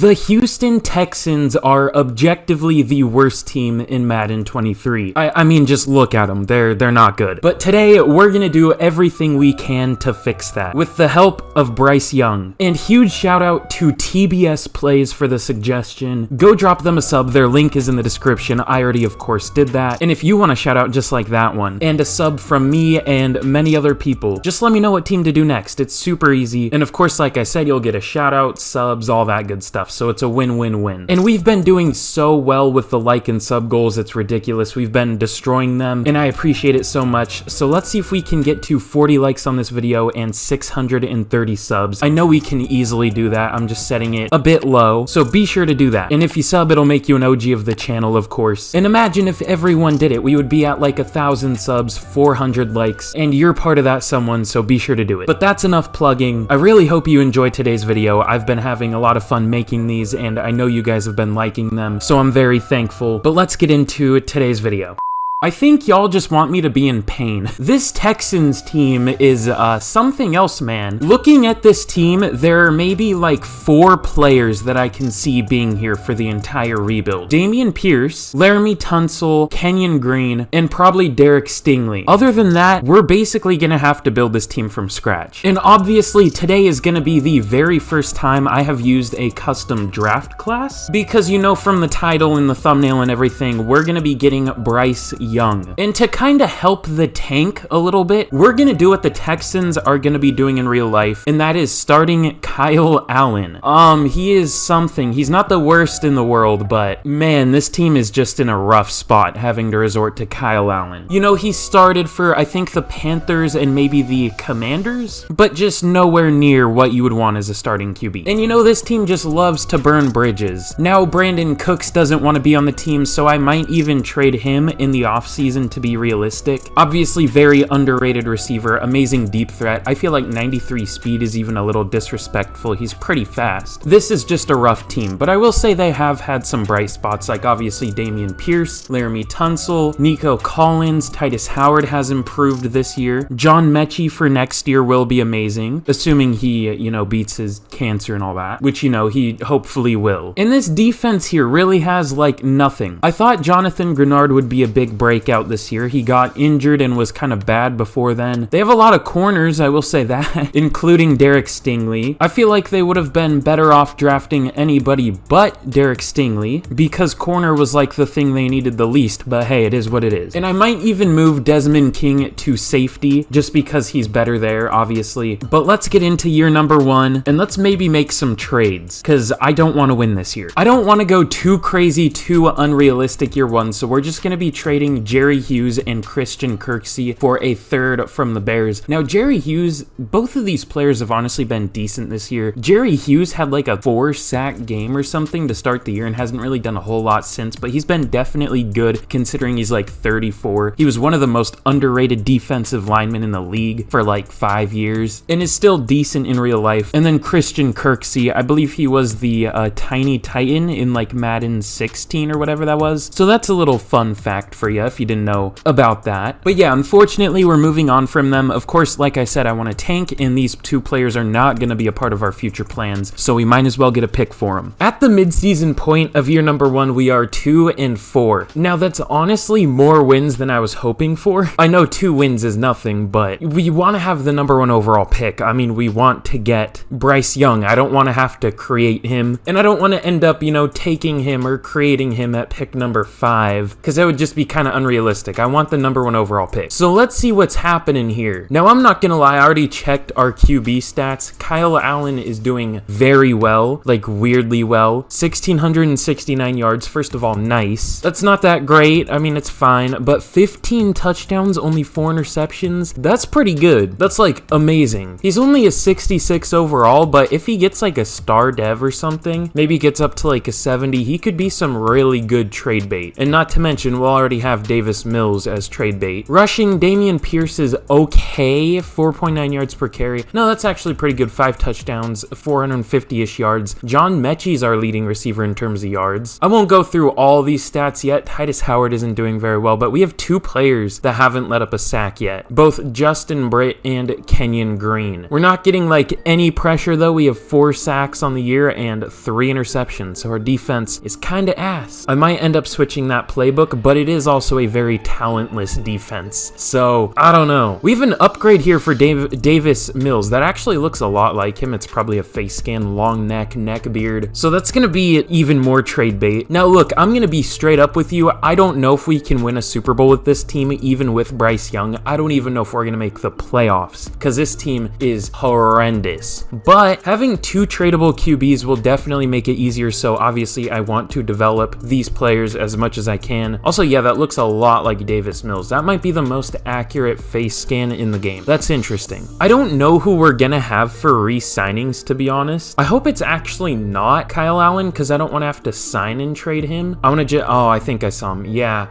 The Houston Texans are objectively the worst team in Madden 23. I mean, just look at them. They're not good. But today, we're gonna do everything we can to fix that with the help of Bryce Young. And huge shout out to TBS Plays for the suggestion. Go drop them a sub. Their link is in the description. I already, of course, did that. And if you want a shout out just like that one, and a sub from me and many other people, just let me know what team to do next. It's super easy. And of course, like I said, you'll get a shout out, subs, all that good stuff. So it's a win-win-win. And we've been doing so well with the like and sub goals. It's ridiculous. We've been destroying them and I appreciate it so much. So let's see if we can get to 40 likes on this video and 630 subs. I know we can easily do that. I'm just setting it a bit low. So be sure to do that. And if you sub, it'll make you an OG of the channel, of course. And imagine if everyone did it. We would be at like 1,000 subs, 400 likes, and you're part of that someone, so be sure to do it. But that's enough plugging. I really hope you enjoyed today's video. I've been having a lot of fun making these, and I know you guys have been liking them, so I'm very thankful. But let's get into today's video. I think y'all just want me to be in pain. This Texans team is something else, man. Looking at this team, there are maybe like 4 players that I can see being here for the entire rebuild. Dameon Pierce, Laramie Tunsil, Kenyon Green, and probably Derek Stingley. Other than that, we're basically gonna have to build this team from scratch. And obviously, today is gonna be the very first time I have used a custom draft class, because you know from the title and the thumbnail and everything, we're gonna be getting Bryce Young. And to kind of help the tank a little bit, we're gonna do what the Texans are gonna be doing in real life, and that is starting Kyle Allen. He is something. He's not the worst in the world, but man, this team is just in a rough spot having to resort to Kyle Allen. You know, he started for, I think, the Panthers and maybe the Commanders, but just nowhere near what you would want as a starting QB. And you know, this team just loves to burn bridges. Now, Brandon Cooks doesn't want to be on the team, so I might even trade him in the offseason to be realistic. Obviously, very underrated receiver, amazing deep threat. I feel like 93 speed is even a little disrespectful. He's pretty fast. This is just a rough team, but I will say they have had some bright spots, like obviously Dameon Pierce, Laramie Tunsil, Nico Collins, Titus Howard has improved this year. John Mechie for next year will be amazing, assuming he, you know, beats his cancer and all that, which, you know, he hopefully will. And this defense here really has like nothing. I thought Jonathan Grenard would be a big breakout this year. He got injured and was kind of bad before then. They have a lot of corners, I will say that, including Derek Stingley. I feel like they would have been better off drafting anybody but Derek Stingley, because corner was like the thing they needed the least, but hey, it is what it is. And I might even move Desmond King to safety, just because he's better there, obviously. But let's get into year number 1, and let's maybe make some trades, because I don't want to win this year. I don't want to go too crazy, too unrealistic year 1, so we're just going to be trading Jerry Hughes and Christian Kirksey for a third from the Bears. Now, Jerry Hughes, both of these players have honestly been decent this year. Jerry Hughes had like a 4-sack game or something to start the year and hasn't really done a whole lot since, but he's been definitely good considering he's like 34. He was one of the most underrated defensive linemen in the league for like 5 years and is still decent in real life. And then Christian Kirksey, I believe he was the tiny titan in like Madden 16 or whatever that was. So that's a little fun fact for you if you didn't know about that. But yeah, unfortunately, we're moving on from them. Of course, like I said, I want to tank, and these 2 players are not going to be a part of our future plans, so we might as well get a pick for them. At the midseason point of year number 1, we are 2-4. Now, that's honestly more wins than I was hoping for. I know 2 wins is nothing, but we want to have the number 1 overall pick. I mean, we want to get Bryce Young. I don't want to have to create him, and I don't want to end up, you know, taking him or creating him at pick number 5, because that would just be kind of unrealistic. I want the number 1 overall pick. So let's see what's happening here. Now, I'm not gonna lie, I already checked our QB stats. Kyle Allen is doing very well, like weirdly well. 1,669 yards, first of all, nice. That's not that great. I mean, it's fine, but 15 touchdowns, only 4 interceptions. That's pretty good. That's like amazing. He's only a 66 overall, but if he gets like a star dev or something, maybe gets up to like a 70, he could be some really good trade bait. And not to mention, we'll already have have Davis Mills as trade bait. Rushing, Dameon Pierce is okay, 4.9 yards per carry. No, that's actually pretty good. 5 touchdowns, 450-ish yards. John Mechie's our leading receiver in terms of yards. I won't go through all these stats yet. Titus Howard isn't doing very well, but we have 2 players that haven't let up a sack yet. Both Justin Britt and Kenyon Green. We're not getting like any pressure though. We have 4 sacks on the year and 3 interceptions, so our defense is kind of ass. I might end up switching that playbook, but it is also a very talentless defense, so I don't know. We have an upgrade here for Davis Mills that actually looks a lot like him. It's probably a face scan, long neck beard, so that's gonna be even more trade bait. Now look, I'm gonna be straight up with you. I don't know if we can win a Super Bowl with this team, even with Bryce Young. I don't even know if we're gonna make the playoffs because this team is horrendous, but having 2 tradable QBs will definitely make it easier, so obviously I want to develop these players as much as I can. Also, yeah, that looks a lot like Davis Mills. That might be the most accurate face scan in the game. That's interesting. I don't know who we're gonna have for re-signings, to be honest. I hope it's actually not Kyle Allen because I don't want to have to sign and trade him. I want to oh, I think I saw him. Yeah.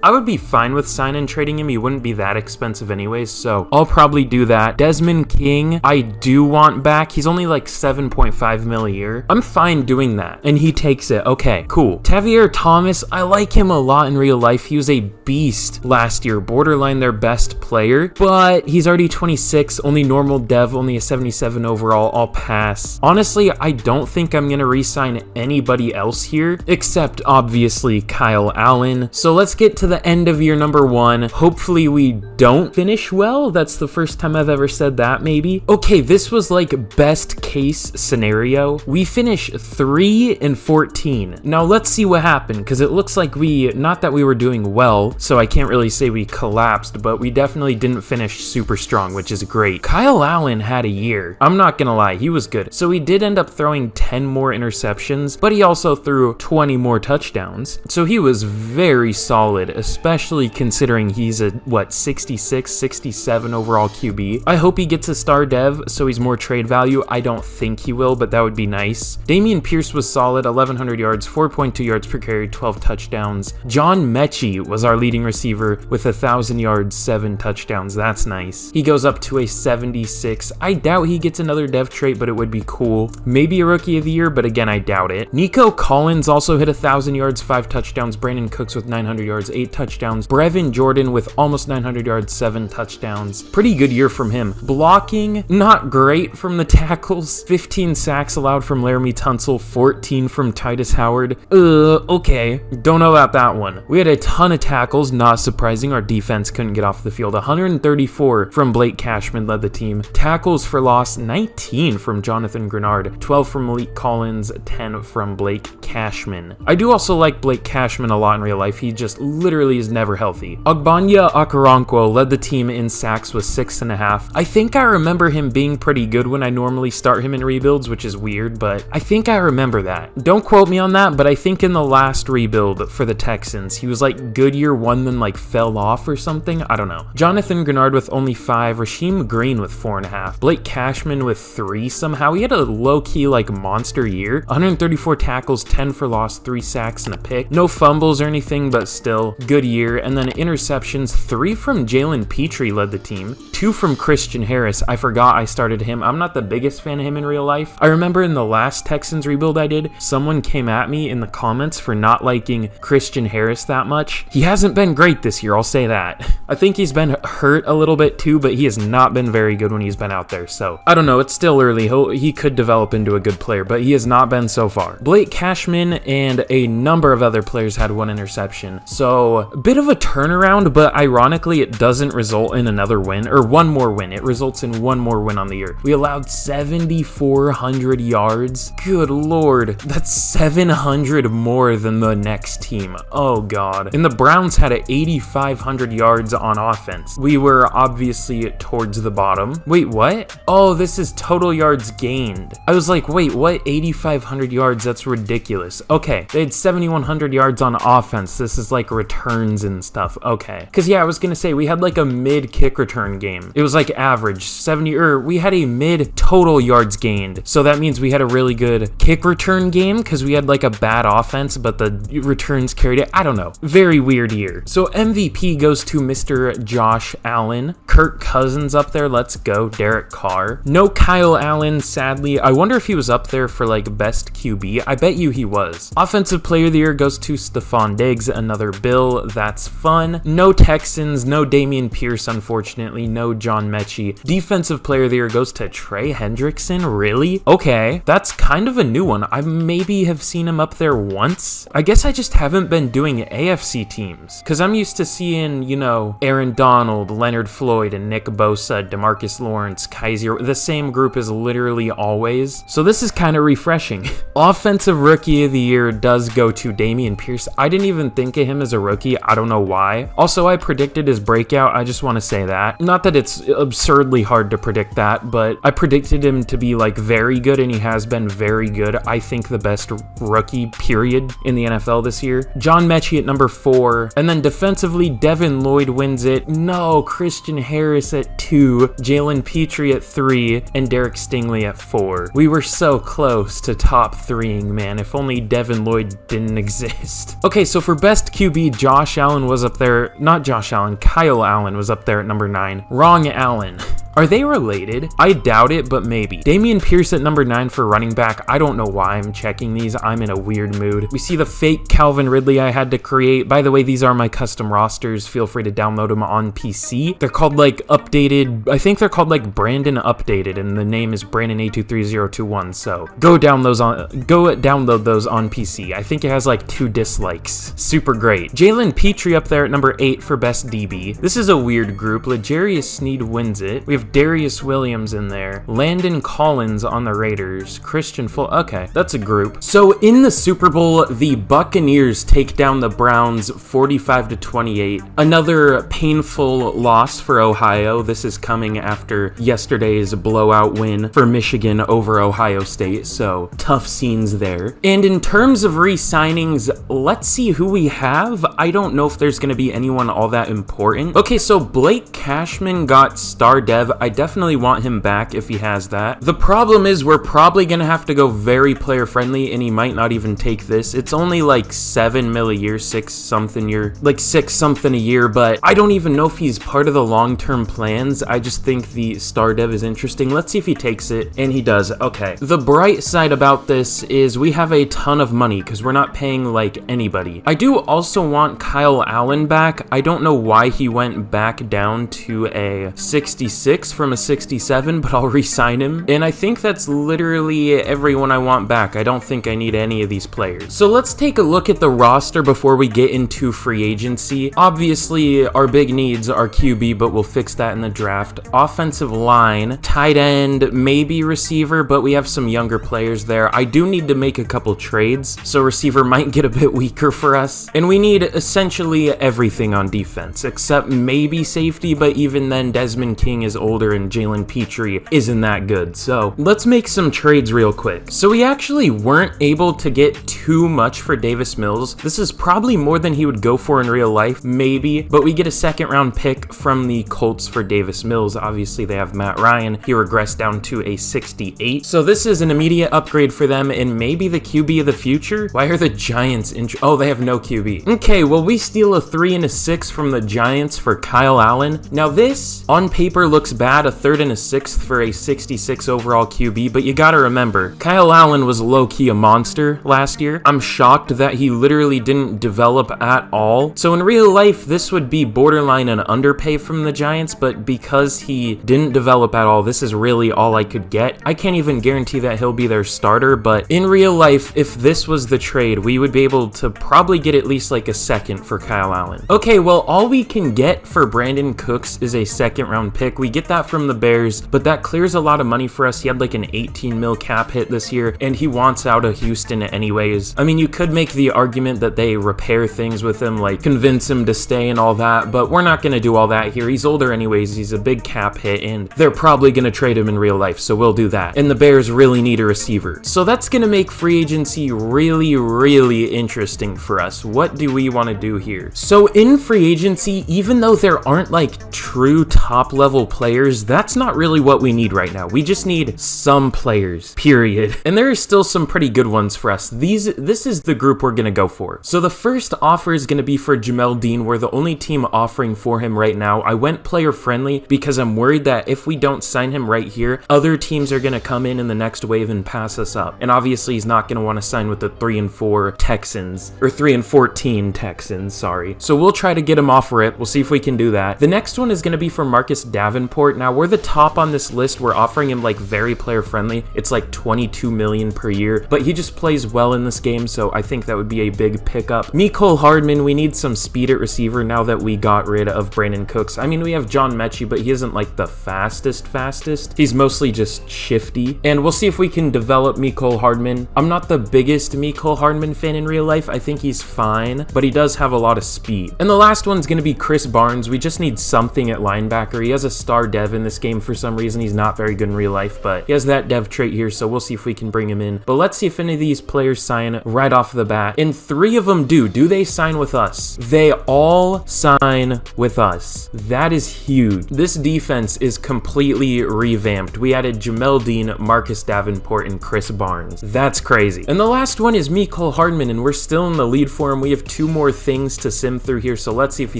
I would be fine with sign and trading him. He wouldn't be that expensive anyways, so I'll probably do that. Desmond King, I do want back. He's only like 7.5 mil a year. I'm fine doing that, and he takes it. Okay, cool. Tavier Thomas, I like him a lot in real life. He was a beast last year, borderline their best player, but he's already 26, only normal dev, only a 77 overall. I'll pass. Honestly, I don't think I'm gonna re-sign anybody else here, except obviously Kyle Allen. So let's get to the end of year number 1. Hopefully we don't finish well. That's the first time I've ever said that, maybe. Okay, this was like best case scenario. We finish 3-14. Now let's see what happened, because it looks like not that we were doing well, so I can't really say we collapsed, but we definitely didn't finish super strong, which is great. Kyle Allen had a year. I'm not gonna lie, he was good. So he did end up throwing 10 more interceptions, but he also threw 20 more touchdowns. So he was very solid, especially considering he's a, 66, 67 overall QB. I hope he gets a star dev, so he's more trade value. I don't think he will, but that would be nice. Dameon Pierce was solid, 1,100 yards, 4.2 yards per carry, 12 touchdowns. John Mechie was our leading receiver with 1,000 yards, 7 touchdowns. That's nice. He goes up to a 76. I doubt he gets another dev trait, but it would be cool. Maybe a rookie of the year, but again, I doubt it. Nico Collins also hit 1,000 yards, 5 touchdowns. Brandon Cooks with 900 yards, 8 touchdowns. Brevin Jordan with almost 900 yards, 7 touchdowns. Pretty good year from him. Blocking, not great from the tackles. 15 sacks allowed from Laramie Tunsil, 14 from Titus Howard. Okay. Don't know about that one. We had a ton of tackles, not surprising. Our defense couldn't get off the field. 134 from Blake Cashman led the team. Tackles for loss, 19 from Jonathan Grenard, 12 from Malik Collins, 10 from Blake Cashman. I do also like Blake Cashman a lot in real life. He just literally is never healthy. Ogbanya Okoronkwo led the team in sacks with 6.5. I think I remember him being pretty good when I normally start him in rebuilds, which is weird, but I think I remember that. Don't quote me on that, but I think in the last rebuild for the Texans, he was like good year 1, then like fell off or something. I don't know. Jonathan Grenard with only 5. Rasheem Green with 4.5. Blake Cashman with 3 somehow. He had a low-key like monster year. 134 tackles, 10 for loss, 3 sacks and a pick. No fumbles or anything, but still good year. And then interceptions, 3 from Jalen Petrie led the team. 2 from Christian Harris. I forgot I started him. I'm not the biggest fan of him in real life. I remember in the last Texans rebuild I did, someone came at me in the comments for not liking Christian Harris that much. He hasn't been great this year, I'll say that. I think he's been hurt a little bit too, but he has not been very good when he's been out there. So I don't know, it's still early. He could develop into a good player, but he has not been so far. Blake Cashman and a number of other players had 1 interception. So a bit of a turnaround, but ironically it doesn't result in another win, or 1 more win. It results in 1 more win on the year. We allowed 7,400 yards. Good lord, that's 700 more than the next team. Oh god. And the Browns had 8,500 yards on offense. We were obviously towards the bottom. Wait, what? Oh, this is total yards gained. I was like, wait, what? 8,500 yards? That's ridiculous. Okay, they had 7,100 yards on offense. This is like return returns and stuff. Okay. Because, yeah, I was going to say, we had like a mid kick return game. It was like average 70, or we had a mid total yards gained. So that means we had a really good kick return game because we had like a bad offense, but the returns carried it. I don't know. Very weird year. So MVP goes to Mr. Josh Allen. Kirk Cousins up there. Let's go. Derek Carr. No Kyle Allen, sadly. I wonder if he was up there for like best QB. I bet you he was. Offensive player of the year goes to Stephon Diggs, another Bill. That's fun. No Texans, no Dameon Pierce, unfortunately. No John Mechie. Defensive player of the year goes to Trey Hendrickson. Really? Okay. That's kind of a new one. I maybe have seen him up there once. I guess I just haven't been doing AFC teams because I'm used to seeing, you know, Aaron Donald, Leonard Floyd, and Nick Bosa, DeMarcus Lawrence, Kaiser, the same group as literally always. So this is kind of refreshing. Offensive rookie of the year does go to Dameon Pierce. I didn't even think of him as a rookie. I don't know why. Also, I predicted his breakout. I just want to say that. Not that it's absurdly hard to predict that, but I predicted him to be like very good, and he has been very good. I think the best rookie period in the NFL this year. John Mechie at number 4, and then defensively, Devin Lloyd wins it. No, Christian Harris at 2, Jalen Petrie at 3, and Derek Stingley at 4. We were so close to top 3ing, man. If only Devin Lloyd didn't exist. Okay, so for best QB, Josh Allen was up there. Not Josh Allen, Kyle Allen was up there at number 9. Wrong Allen. Are they related? I doubt it, but maybe. Dameon Pierce at number 9 for running back. I don't know why I'm checking these. I'm in a weird mood. We see the fake Calvin Ridley I had to create. By the way, these are my custom rosters. Feel free to download them on PC. They're called like updated. I think they're called like Brandon Updated, and the name is Brandon823021. So go download those on PC. I think it has like 2 dislikes. Super great. Jalen Petrie up there at number 8 for best DB. This is a weird group. L'Jarius Sneed wins it. We have Darius Williams in there. Landon Collins on the Raiders. Christian Full. Okay, that's a group. So in the Super Bowl, the Buccaneers take down the Browns 45-28. Another painful loss for Ohio. This is coming after yesterday's blowout win for Michigan over Ohio State. So tough scenes there. And in terms of re-signings, let's see who we have. I don't know if there's going to be anyone all that important. Okay, so Blake Cashman got star dev. I definitely want him back if he has that. The problem is we're probably going to have to go very player friendly, and he might not even take this. It's only like 7 mil a year, 6 something a year, but I don't even know if he's part of the long-term plans. I just think the star dev is interesting. Let's see if he takes it, and he does. Okay. The bright side about this is we have a ton of money because we're not paying like anybody. I do also want Kyle Allen back. I don't know why he went back down to a 66 from a 67, but I'll re-sign him. And I think that's literally everyone I want back. I don't think I need any of these players. So let's take a look at the roster before we get into free agency. Obviously, our big needs are QB, but we'll fix that in the draft. Offensive line, tight end, maybe receiver, but we have some younger players there. I do need to make a couple trades, so receiver might get a bit weaker for us. And we need essentially everything on defense, except maybe safety, but even then, Desmond King is older and Jalen Petrie isn't that good. So let's make some trades real quick. So we actually weren't able to get too much for Davis Mills. This is probably more than he would go for in real life, maybe, but we get a 2nd round pick from the Colts for Davis Mills. Obviously they have Matt Ryan. He regressed down to a 68. So this is an immediate upgrade for them and maybe the QB of the future. Why are the Giants oh, they have no QB. Okay, well, we steal a 3 and a 6 from the Giants for Kyle Allen. Now this on paper looks bad, a 3rd and a 6th for a 66 overall QB, but you gotta remember, Kyle Allen was low-key a monster last year. I'm shocked that he literally didn't develop at all. So in real life, this would be borderline an underpay from the Giants, but because he didn't develop at all, this is really all I could get. I can't even guarantee that he'll be their starter, but in real life, if this was the trade, we would be able to probably get at least like a 2nd for Kyle Allen. Okay, well, all we can get for Brandon Cooks is a 2nd round pick. We get that that from the Bears, but that clears a lot of money for us. He had like an 18 mil cap hit this year, and he wants out of Houston anyways. I mean, you could make the argument that they repair things with him, like convince him to stay and all that, but we're not going to do all that here. He's older anyways. He's a big cap hit, and they're probably going to trade him in real life, so we'll do that. And the Bears really need a receiver. So that's going to make free agency really, really interesting for us. What do we want to do here? So in free agency, even though there aren't like true top level players, that's not really what we need right now. We just need some players, period. And there are still some pretty good ones for us. This is the group we're going to go for. So the first offer is going to be for Jamel Dean. We're the only team offering for him right now. I went player friendly because I'm worried that if we don't sign him right here, other teams are going to come in the next wave and pass us up. And obviously he's not going to want to sign with the 3-4 Texans, or 3-14 Texans, sorry. So we'll try to get him off rip. We'll see if we can do that. The next one is going to be for Marcus Davenport. Now we're the top on this list. We're offering him like very player friendly. It's like 22 million per year, but he just plays well in this game, so I think that would be a big pickup. Mecole Hardman, we need some speed at receiver now that we got rid of Brandon Cooks. I mean, we have John Mechie, but he isn't like the fastest. He's mostly just shifty, and we'll see if we can develop Mecole Hardman. I'm not the biggest Mecole Hardman fan in real life. I think he's fine, but he does have a lot of speed. And the last one's going to be Chris Barnes. We just need something at linebacker. He has a star dev in this game for some reason. He's not very good in real life, but he has that dev trait here, so we'll see if we can bring him in. But let's see if any of these players sign right off the bat. And 3 of them do. Do they sign with us? They all sign with us. That is huge. This defense is completely revamped. We added Jamel Dean, Marcus Davenport, and Chris Barnes. That's crazy. And the last one is Mecole Hardman, and we're still in the lead for him. We have 2 more things to sim through here, so let's see if he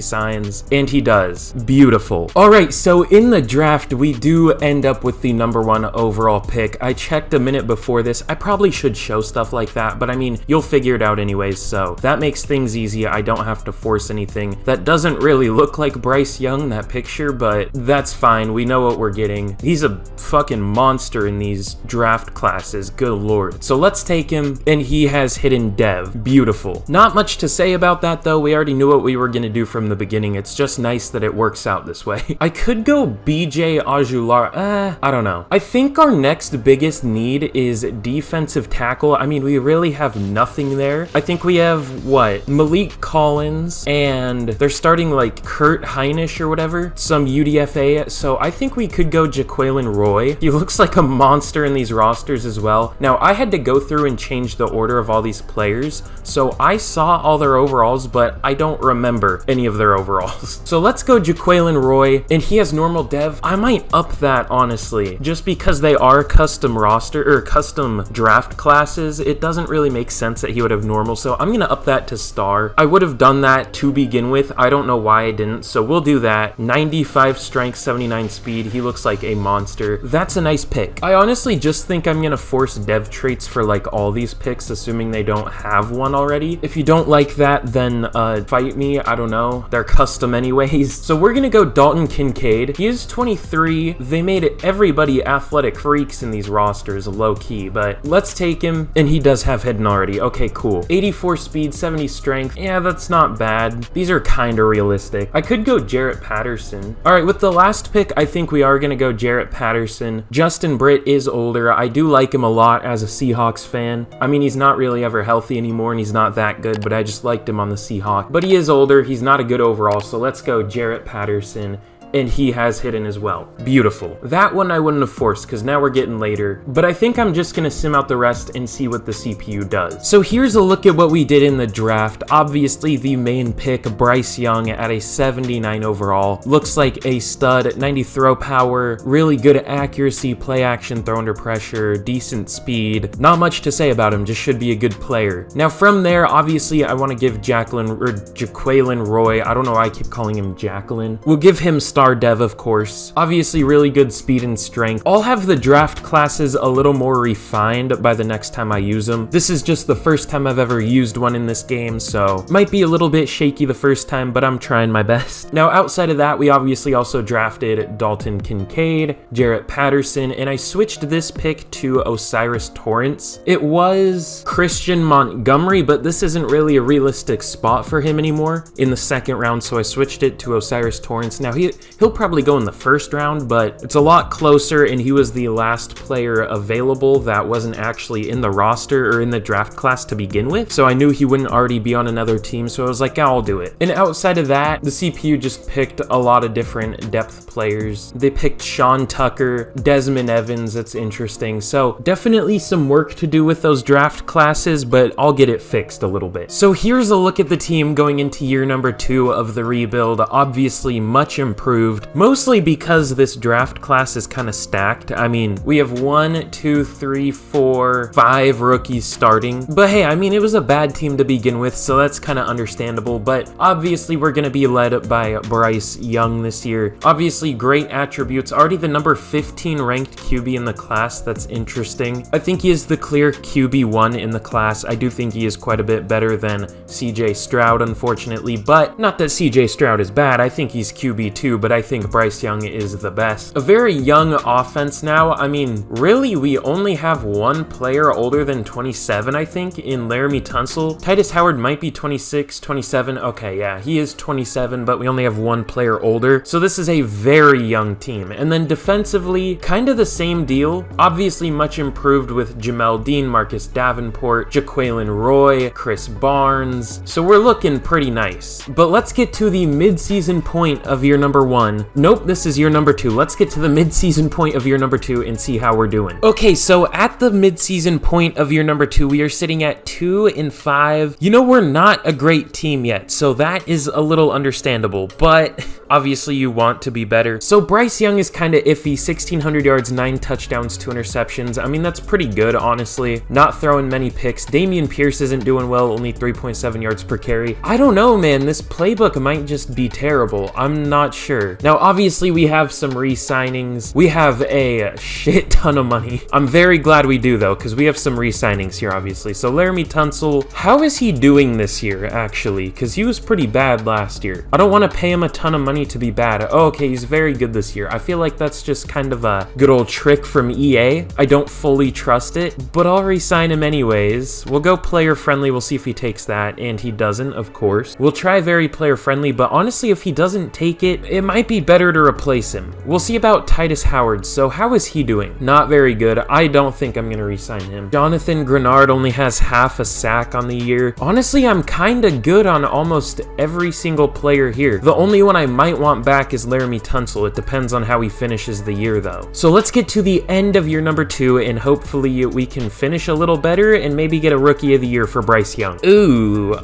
signs. And he does. Beautiful. All right, so in the draft, we do end up with the #1 overall pick. I checked a minute before this. I probably should show stuff like that, but I mean, you'll figure it out anyways, so that makes things easy. I don't have to force anything. That doesn't really look like Bryce Young, that picture, but that's fine. We know what we're getting. He's a fucking monster in these draft classes. Good lord. So let's take him, and he has hidden dev. Beautiful. Not much to say about that, though. We already knew what we were going to do from the beginning. It's just nice that it works out this way. I could go BJ Ajular. I don't know. I think our next biggest need is defensive tackle. I mean, we really have nothing there. I think we have, what, Malik Collins, and they're starting like Kurt Heinisch or whatever, some UDFA, so I think we could go Jaquelin Roy. He looks like a monster in these rosters as well. Now, I had to go through and change the order of all these players, so I saw all their overalls, but I don't remember any of their overalls. So let's go Jaquelin Roy, and he has normal dev. I might up that, honestly, just because they are custom roster, or custom draft classes. It doesn't really make sense that he would have normal, so I'm gonna up that to star. I would have done that to begin with. I don't know why I didn't, so we'll do that. 95 strength, 79 speed. He looks like a monster. That's a nice pick. I honestly just think I'm gonna force dev traits for like all these picks, assuming they don't have one already. If you don't like that, then fight me. I don't know. They're custom anyways. So we're gonna go Dalton Kincaid. He is 23. They made everybody athletic freaks in these rosters, low key, but let's take him, and he does have hidden already. Okay, cool. 84 speed, 70 strength. Yeah, that's not bad. These are kind of realistic. I could go Jarrett Patterson. All right, with the last pick, I think we are gonna go Jarrett Patterson. Justin Britt is older. I do like him a lot as a Seahawks fan. I mean, he's not really ever healthy anymore, and he's not that good, but I just liked him on the Seahawks. But he is older. He's not a good overall, so let's go Jarrett Patterson. And he has hidden as well. Beautiful. That one I wouldn't have forced because now we're getting later, but I think I'm just gonna sim out the rest and see what the CPU does. So here's a look at what we did in the draft. Obviously the main pick, Bryce Young at a 79 overall. Looks like a stud, 90 throw power, really good accuracy, play action, throw under pressure, decent speed. Not much to say about him, just should be a good player. Now from there, obviously I wanna give Jaquelin Roy, I don't know why I keep calling him Jacqueline. We'll give him star dev, of course. Obviously really good speed and strength. I'll have the draft classes a little more refined by the next time I use them. This is just the first time I've ever used one in this game, so might be a little bit shaky the first time, but I'm trying my best. Now outside of that, we obviously also drafted Dalton Kincaid, Jarrett Patterson, and I switched this pick to Osiris Torrance. It was Christian Montgomery, but this isn't really a realistic spot for him anymore in the second round, so I switched it to Osiris Torrance. Now He'll probably go in the first round, but it's a lot closer, and he was the last player available that wasn't actually in the roster or in the draft class to begin with, so I knew he wouldn't already be on another team, so I was like, yeah, I'll do it. And outside of that, the CPU just picked a lot of different depth players. They picked Sean Tucker, Desmond Evans. That's interesting. So definitely some work to do with those draft classes, but I'll get it fixed a little bit. So here's a look at the team going into year number 2 of the rebuild. Obviously much improved, mostly because this draft class is kind of stacked. I mean, we have 1, 2, 3, 4, 5 rookies starting, but hey, I mean, it was a bad team to begin with, so that's kind of understandable, but obviously we're going to be led by Bryce Young this year. Obviously great attributes, already the number 15 ranked QB in the class. That's interesting. I think he is the clear QB1 in the class. I do think he is quite a bit better than CJ Stroud, unfortunately, but not that CJ Stroud is bad. I think he's QB2, but I think Bryce Young is the best. A very young offense now. I mean, really, we only have one player older than 27, I think, in Laramie Tunsil. Titus Howard might be 26, 27. Okay, yeah, he is 27, but we only have one player older. So this is a very young team. And then defensively, kind of the same deal. Obviously much improved with Jamel Dean, Marcus Davenport, Jaquelin Roy, Chris Barnes. So we're looking pretty nice. But let's get to the mid-season point of year number 1. Nope, this is year number 2. Let's get to the mid-season point of year number 2 and see how we're doing. Okay, so at the mid-season point of year number 2, we are sitting at 2-5. You know, we're not a great team yet, so that is a little understandable, but obviously you want to be better. So Bryce Young is kind of iffy. 1,600 yards, 9 touchdowns, 2 interceptions. I mean, that's pretty good, honestly. Not throwing many picks. Dameon Pierce isn't doing well, only 3.7 yards per carry. I don't know, man. This playbook might just be terrible. I'm not sure. Now, obviously, we have some re-signings. We have a shit ton of money. I'm very glad we do, though, because we have some re-signings here, obviously. So Laramie Tunsil, how is he doing this year, actually? Because he was pretty bad last year. I don't want to pay him a ton of money to be bad. Oh, okay, he's very good this year. I feel like that's just kind of a good old trick from EA. I don't fully trust it, but I'll re-sign him anyways. We'll go player friendly. We'll see if he takes that, and he doesn't, of course. We'll try very player friendly, but honestly, if he doesn't take it, it might be better to replace him. We'll see about Titus Howard. So how is he doing? Not very good. I don't think I'm going to re-sign him. Jonathan Grenard only has half a sack on the year. Honestly, I'm kind of good on almost every single player here. The only one I might want back is Laramie Tunsil. It depends on how he finishes the year, though. So let's get to the end of year number 2, and hopefully we can finish a little better and maybe get a rookie of the year for Bryce Young. Ooh,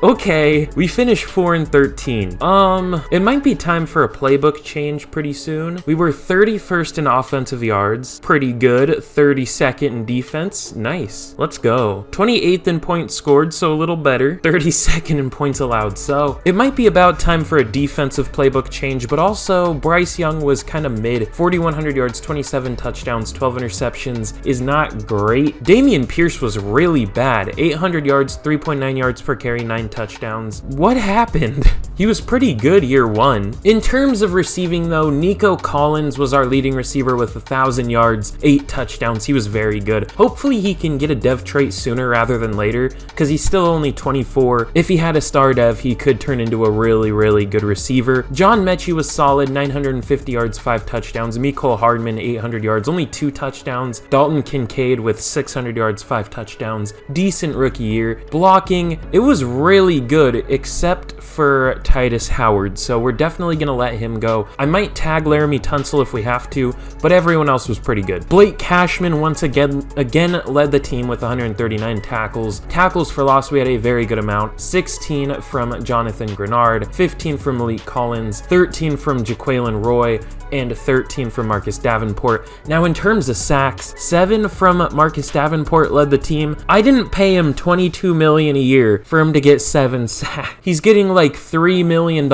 okay. We finished 4-13. It might be time for a playbook change pretty soon. We were 31st in offensive yards. Pretty good. 32nd in defense. Nice. Let's go. 28th in points scored, so a little better. 32nd in points allowed. So it might be about time for a defensive playbook change, but also Bryce Young was kind of mid. 4,100 yards, 27 touchdowns, 12 interceptions is not great. Dameon Pierce was really bad. 800 yards, 3.9 yards per carry, 9 touchdowns. What happened? He was pretty good year 1. In terms of receiving, though, Nico Collins was our leading receiver with 1,000 yards, 8 touchdowns. He was very good. Hopefully he can get a dev trait sooner rather than later, because he's still only 24. If he had a star dev, he could turn into a really, really good receiver. John Mechie was solid, 950 yards, 5 touchdowns. Mecole Hardman, 800 yards, only 2 touchdowns. Dalton Kincaid with 600 yards, 5 touchdowns. Decent rookie year. Blocking, it was really good, except for Titus Howard, so we're definitely going to let him go. I might tag Laramie Tunsil if we have to, but everyone else was pretty good. Blake Cashman once again led the team with 139 tackles. Tackles for loss, we had a very good amount. 16 from Jonathan Grenard, 15 from Malik Collins, 13 from Jaquelin Roy, and 13 from Marcus Davenport. Now, in terms of sacks, 7 from Marcus Davenport led the team. I didn't pay him $22 million a year for him to get 7 sacks. He's getting like $3 million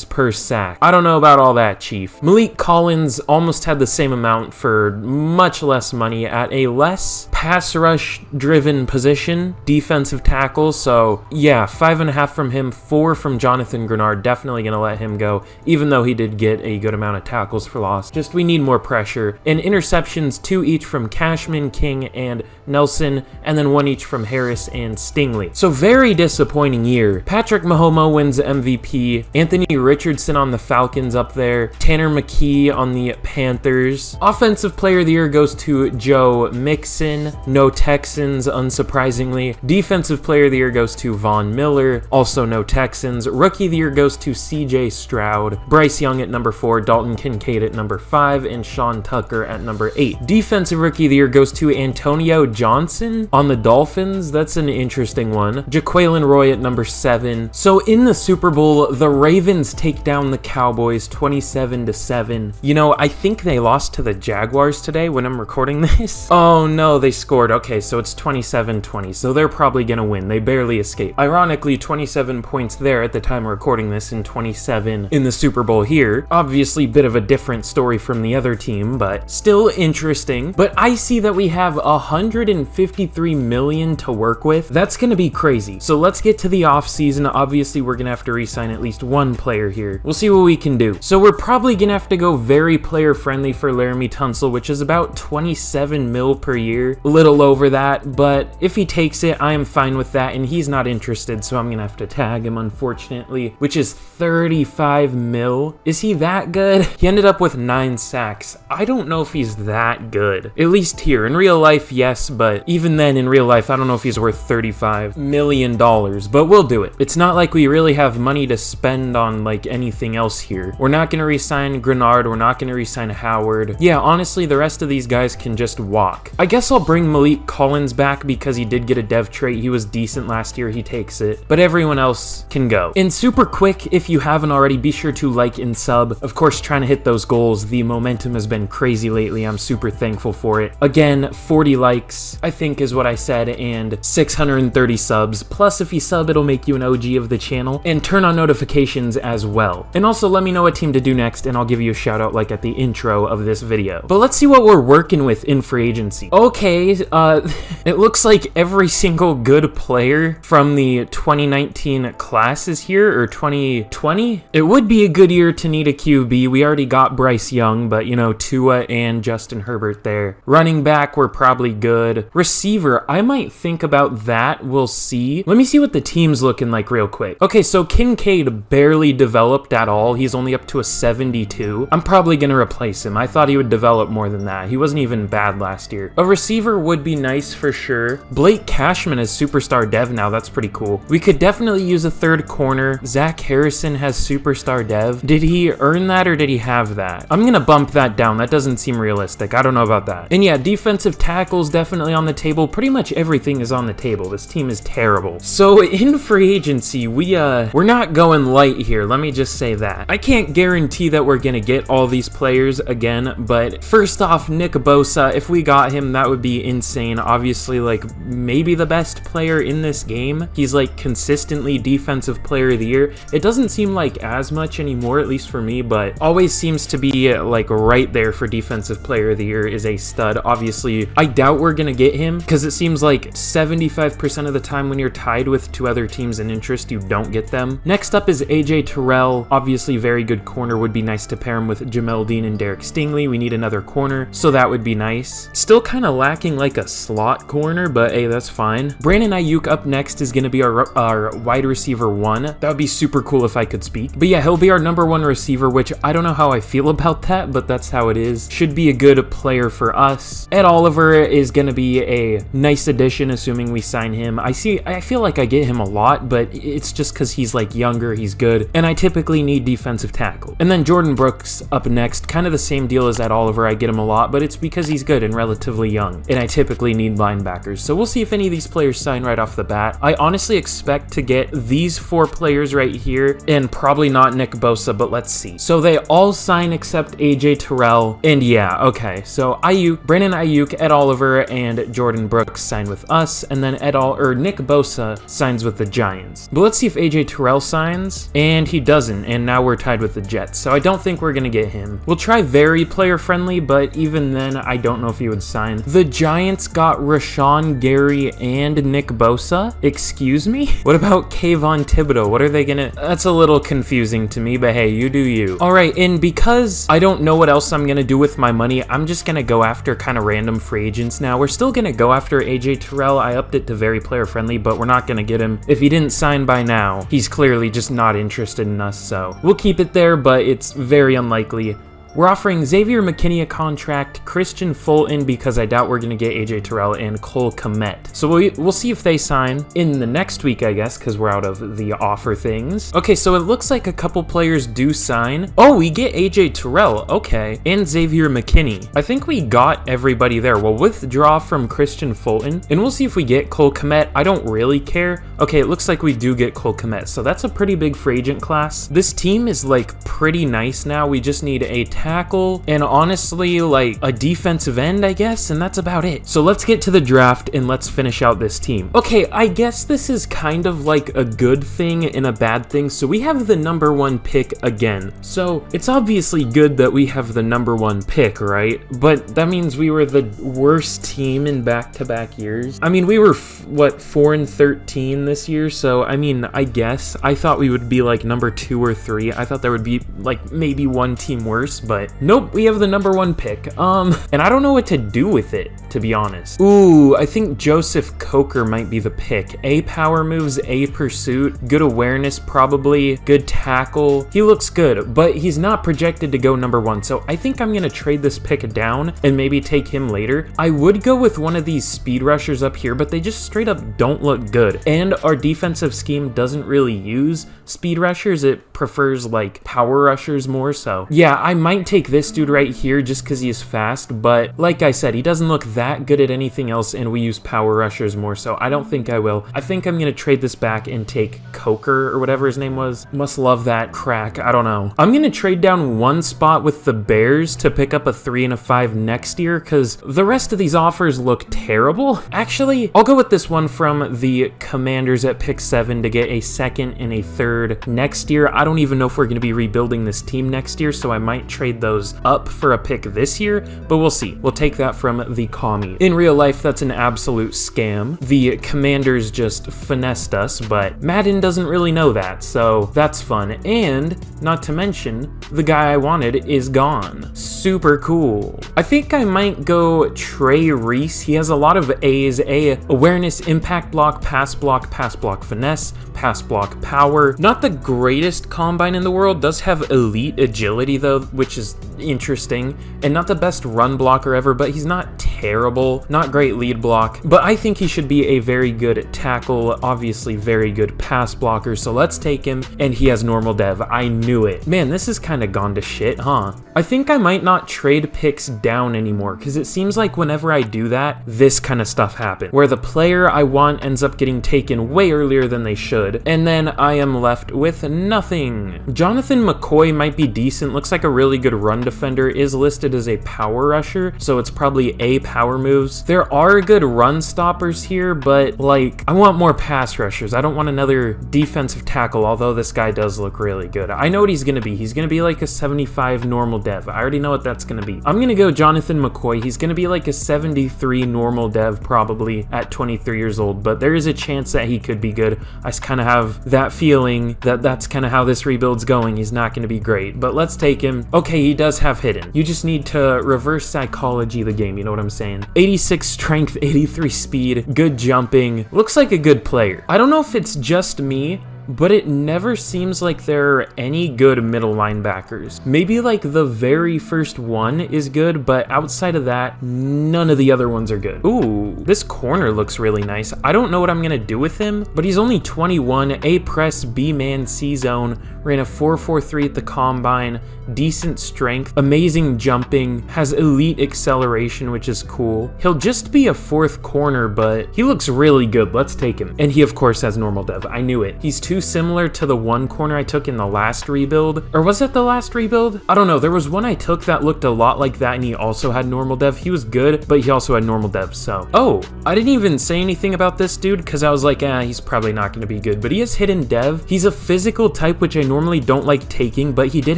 per sack. I don't know about all that, Chief. Malik Collins almost had the same amount for much less money at a less pass rush driven position, defensive tackle. So yeah, 5.5 from him, 4 from Jonathan Grenard. Definitely gonna let him go, even though he did get a good amount of tackles for loss. Just we need more pressure. And interceptions, 2 each from Cashman, King, and Nelson, and then 1 each from Harris and Stingley. So very disappointing year. Patrick Mahomes wins MVP, Anthony Richardson on the Falcons up there, Tanner McKee on the Panthers. Offensive Player of the Year goes to Joe Mixon, no Texans, unsurprisingly. Defensive Player of the Year goes to Von Miller, also no Texans. Rookie of the Year goes to CJ Stroud, Bryce Young at number 4, Dalton Kincaid at number 5, and Sean Tucker at number 8. Defensive Rookie of the Year goes to Antonio Johnson on the Dolphins. That's an interesting one. Jaquelin Roy at number 7. So in the Super Bowl, the Ravens take down the Cowboys 27-7. You know, I think they lost to the Jaguars today when I'm recording this. Oh no, they scored. Okay, so it's 27-20, so they're probably gonna win. They barely escaped. Ironically, 27 points there at the time of recording this and 27 in the Super Bowl here. Obviously, bit of a different story from the other team, but still interesting. But I see that we have 153 million to work with. That's gonna be crazy. So let's get to the offseason. Obviously, we're gonna have to re-sign at least one player here. We'll see what we can do. So we're probably gonna have to go very player friendly for Laramie Tunsil, which is about 27 mil per year, a little over that, but if he takes it, I am fine with that, and he's not interested, so I'm gonna have to tag him, unfortunately, which is 35 mil. Is he that good? He ended up with 9 sacks. I don't know if he's that good, at least here. In real life, yes, but even then, in real life, I don't know if he's worth $35 million, but we'll do it. It's not like we really have money to spend on, like, anything else here. We're not gonna re-sign Grenard, we're not gonna re-sign Howard. Yeah, honestly, the rest of these guys can just walk. I guess I'll bring Malik Collins back because he did get a dev trait. He was decent last year, he takes it, but everyone else can go. And super quick, if you haven't already, be sure to like and sub. Of course, trying to hit those goals. The momentum has been crazy lately. I'm super thankful for it. Again, 40 likes, I think is what I said, and 630 subs. Plus, if you sub, it'll make you an OG of the channel, and turn on notifications as well. And also let me know what team to do next, and I'll give you a shout out like at the intro of this video. But let's see what we're working with in free agency. Okay, it looks like every single good player from the 2019 class is here, or 2020. It would be a good year to need a QB. We already got Bryce Young, but you know, Tua and Justin Herbert there. Running back, we're probably good. Receiver, I might think about that. We'll see. Let me see what the team's looking like real quick. Okay, so Kincaid barely developed at all. He's only up to a 72. I'm probably gonna replace him. I thought he would develop more than that. He wasn't even bad last year. A receiver would be nice for sure. Blake Cashman is superstar dev now. That's pretty cool. We could definitely use a third corner. Zach Harrison has superstar dev. Did he earn that or did he have that? I'm gonna bump that down. That doesn't seem realistic. I don't know about that. And yeah, defensive tackles definitely on the table. Pretty much everything is on the table. This team is terrible. So in free agency, we're not going light here. Let me just say that. I can't guarantee that we're gonna get all these players again, but first off, Nick Bosa, if we got him, that would be insane. Obviously, like, maybe the best player in this game. He's like consistently defensive player of the year. It doesn't seem like as much anymore, at least for me, but always seems to be like right there for defensive player of the year. Is a stud. Obviously, I doubt we're gonna get him because it seems like 75% of the time when you're tied with 2 other teams in interest, you don't get them. Next up is AJ Terrell. Obviously, very good corner. Would be nice to pair him with Jamel Dean and Derek Stingley. We need another corner, so that would be nice. Still kind of lacking like a slot corner, but hey, that's fine. Brandon Ayuk up next is going to be our wide receiver 1. That would be super cool if I could speak. But yeah, he'll be our number 1 receiver, which I don't know how I feel about that, but that's how it is. Should be a good player for us. Ed Oliver is going to be a nice addition, assuming we sign him. I feel like I get him a lot, but it's just because he's like younger, he's good, and I typically need defensive tackle. And then Jordan Brooks up next, kind of the same deal as Ed Oliver. I get him a lot, but it's because he's good and relatively young, and I typically need linebackers. So we'll see if any of these players sign right off the bat. I honestly expect to get these 4 players right here, and probably not Nick Bosa, but let's see. So they all sign except AJ Terrell, and yeah, okay. So Brandon Ayuk, Ed Oliver, and Jordan Brooks sign with us, and then Nick Bosa signs with the Giants. But let's see if AJ Terrell signs, and he doesn't, and now we're tied with the Jets. So I don't think we're gonna get him. We'll try very player friendly, but even then, I don't know if he would sign. The Giants got Rashawn Gary and Nick Bosa. Excuse me? What about Kayvon Thibodeau? What are they gonna... That's a little confusing to me, but hey, you do you. All right, and because I don't know what else I'm gonna do with my money, I'm just gonna go after kind of random free agents now. We're still gonna go after AJ Terrell. I upped it to very player friendly, but we're not gonna get him. If he didn't sign by now, he's clearly just not interested in us, so we'll keep it there, but it's very unlikely. We're offering Xavier McKinney a contract, Christian Fulton, because I doubt we're going to get AJ Terrell, and Cole Kmet. So we'll see if they sign in the next week, I guess, because we're out of the offer things. Okay, so it looks like a couple players do sign. Oh, we get AJ Terrell, okay, and Xavier McKinney. I think we got everybody there. We'll withdraw from Christian Fulton, and we'll see if we get Cole Kmet. I don't really care. Okay, it looks like we do get Cole Kmet, so that's a pretty big free agent class. This team is, like, pretty nice now. We just need a tackle and honestly like a defensive end, I guess, and that's about it. So let's get to the draft and let's finish out this team. Okay, I guess this is kind of like a good thing and a bad thing. So we have the #1 pick again. So it's obviously good that we have the #1 pick, right? But that means we were the worst team in back-to-back years. I mean, we were what, 4-13 this year, so I mean, I guess I thought we would be like #2 or 3. I thought there would be like maybe one team worse, but nope, we have the #1 pick. And I don't know what to do with it, to be honest. Ooh, I think Joseph Coker might be the pick. A power moves, A pursuit, good awareness probably, good tackle. He looks good, but he's not projected to go #1, so I think I'm gonna trade this pick down and maybe take him later. I would go with one of these speed rushers up here, but they just straight up don't look good. And our defensive scheme doesn't really use speed rushers, it prefers like power rushers more, so yeah, I might take this dude right here just because he is fast, but like I said, he doesn't look that good at anything else, and we use power rushers more, so I don't think I will. I think I'm gonna trade this back and take Coker or whatever his name was. Must love that crack, I don't know. I'm gonna trade down one spot with the Bears to pick up a 3 and a 5 next year because the rest of these offers look terrible. Actually, I'll go with this one from the Commanders at pick 7 to get a 2nd and a 3rd next year. I don't even know if we're gonna be rebuilding this team next year, so I might trade those up for a pick this year, but we'll see. We'll take that from the commie. In real life, that's an absolute scam. The Commanders just finessed us, but Madden doesn't really know that, so that's fun. And not to mention, the guy I wanted is gone. Super cool. I think I might go Trey Reese. He has a lot of A's. A, awareness, impact block, pass block, finesse, pass block, power. Not the greatest combine in the world. Does have elite agility though, which is interesting, and not the best run blocker ever, but he's not terrible. Not great lead block, but I think he should be a very good tackle, obviously very good pass blocker, so let's take him, and he has normal dev. I knew it. Man, this has kind of gone to shit, huh? I think I might not trade picks down anymore, because it seems like whenever I do that, this kind of stuff happens, where the player I want ends up getting taken way earlier than they should, and then I am left with nothing. Jonathan McCoy might be decent, looks like a really good run defender, is listed as a power rusher, so it's probably A power moves. There are good run stoppers here, but like, I want more pass rushers. I don't want another defensive tackle, although this guy does look really good. I know what he's gonna be. He's gonna be like a 75 normal dev. I already know what that's gonna be. I'm gonna go Jonathan McCoy. He's gonna be like a 73 normal dev probably at 23 years old, but there is a chance that he could be good. I just kind of have that feeling that that's kind of how this rebuild's going. He's not gonna be great, but let's take him. Okay, he does have hidden. You just need to reverse psychology the game, you know what I'm saying? 86 strength, 83 speed, good jumping. Looks like a good player. I don't know if it's just me, but it never seems like there are any good middle linebackers. Maybe like the very first one is good, but outside of that, none of the other ones are good. Ooh, this corner looks really nice. I don't know what I'm gonna do with him, but he's only 21, A press, B man, C zone, ran a 4.43 at the combine, decent strength, amazing jumping, has elite acceleration, which is cool. He'll just be a 4th corner, but he looks really good. Let's take him. And he of course has normal dev. I knew it. He's too similar to the one corner I took in the last rebuild. Or was it the last rebuild? I don't know. There was one I took that looked a lot like that and he also had normal dev. He was good, but he also had normal dev, so. Oh, I didn't even say anything about this dude because I was like, he's probably not going to be good, but he has hidden dev. He's a physical type, which I normally don't like taking, but he did